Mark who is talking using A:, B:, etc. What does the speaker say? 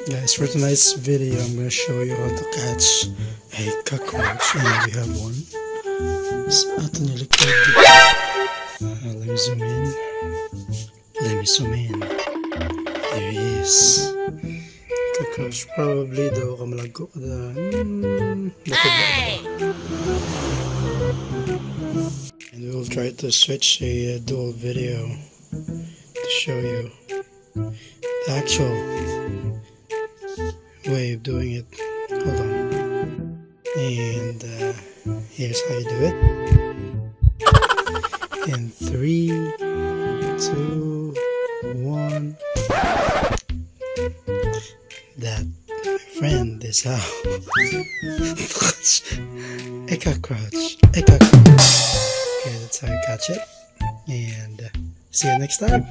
A: Guys, for tonight's video, I'm going to show you how to catch a cockroach, and we have one. Sa ato nilikod. Let me zoom in. There he is. Cockroach, probably daw kamalagko ka da. And we will try to switch a dual video to show you the actual way of doing it. Hold on. And here's how you do it. In 3, 2, 1. That, my friend, is how a cockroach. Okay, that's how you catch it. And see you next time.